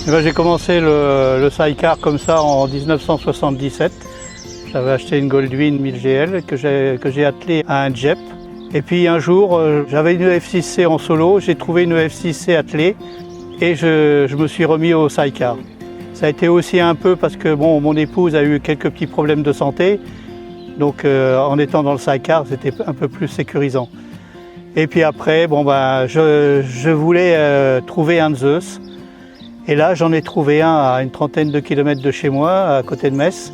Eh ben, j'ai commencé le sidecar comme ça en 1977. J'avais acheté une Goldwing 1000 GL que j'ai attelée à un Jeep. Et puis un jour, j'avais une EF6C en solo, j'ai trouvé une EF6C attelée et je me suis remis au sidecar. Ça a été aussi un peu parce que bon, mon épouse a eu quelques petits problèmes de santé. Donc en étant dans le sidecar, c'était un peu plus sécurisant. Et puis après, bon, ben, je voulais trouver un Zeus. Et là, j'en ai trouvé un à une trentaine de kilomètres de chez moi, à côté de Metz.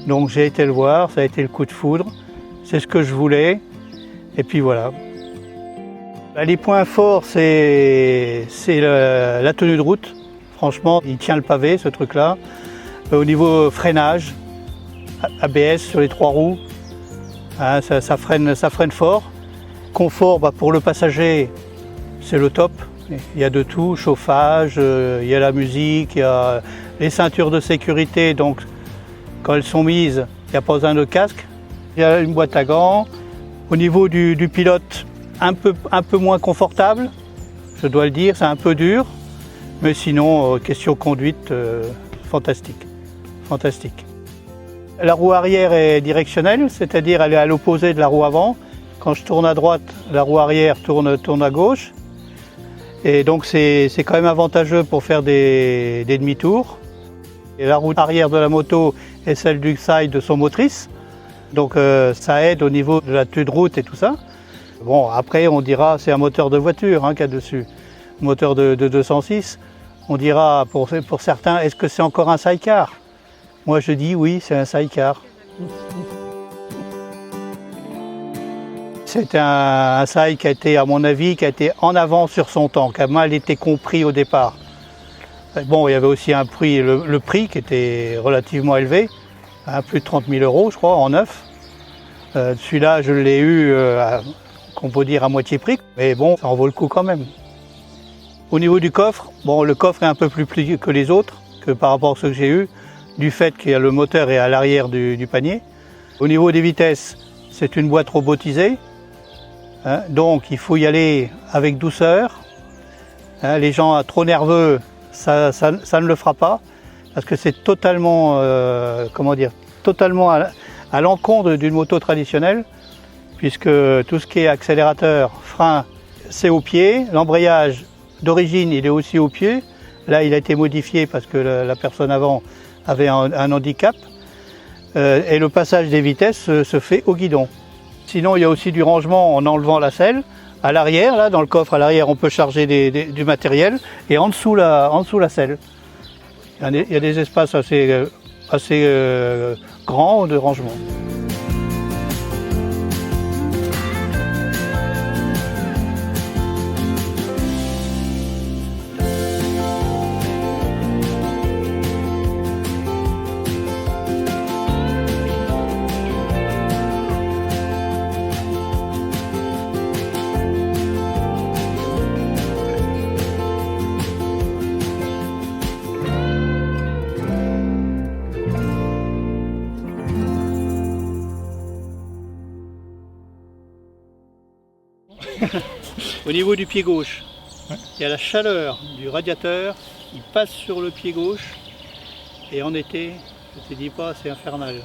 Donc j'ai été le voir, ça a été le coup de foudre. C'est ce que je voulais. Et puis voilà. Les points forts, c'est la tenue de route. Franchement, il tient le pavé, ce truc-là. Au niveau freinage, ABS sur les 3 roues, hein, ça freine fort. Confort, bah, pour le passager, c'est le top. Il y a de tout, chauffage, il y a la musique, il y a les ceintures de sécurité, donc quand elles sont mises, il n'y a pas besoin de casque. Il y a une boîte à gants. Au niveau du pilote, un peu moins confortable, je dois le dire, c'est un peu dur. Mais sinon, question conduite, fantastique. Fantastique. La roue arrière est directionnelle, c'est-à-dire elle est à l'opposé de la roue avant. Quand je tourne à droite, la roue arrière tourne à gauche. Et donc c'est quand même avantageux pour faire des demi-tours. Et la roue arrière de la moto et celle du side sont motrices. Donc ça aide au niveau de la tenue de route et tout ça. Bon, après on dira c'est un moteur de voiture hein, qu'il y a dessus. Moteur de 206. On dira pour certains, est-ce que c'est encore un sidecar? Moi je dis oui, c'est un sidecar. C'est un side qui a été, à mon avis, qui a été en avant sur son temps, qui a mal été compris au départ. Bon, il y avait aussi un prix, le prix qui était relativement élevé, hein, plus de 30 000 € je crois, en neuf. Celui-là, je l'ai eu, qu'on peut dire à moitié prix, mais bon, ça en vaut le coup quand même. Au niveau du coffre, bon, le coffre est un peu plus petit que les autres, que par rapport à ceux que j'ai eu, du fait que le moteur est à l'arrière du panier. Au niveau des vitesses, c'est une boîte robotisée. Hein, donc il faut y aller avec douceur. Hein, les gens trop nerveux, ça ne le fera pas, parce que c'est totalement, totalement à l'encontre d'une moto traditionnelle, puisque tout ce qui est accélérateur, frein, c'est au pied. L'embrayage d'origine, il est aussi au pied. Là, il a été modifié parce que la personne avant avait un handicap. Et le passage des vitesses se fait au guidon. Sinon, il y a aussi du rangement en enlevant la selle. À l'arrière, là, dans le coffre à l'arrière, on peut charger du matériel. Et en dessous la selle. Il y a des espaces assez grands de rangement. Au niveau du pied gauche, il y a la chaleur du radiateur qui passe sur le pied gauche et en été, je ne te dis pas, c'est infernal.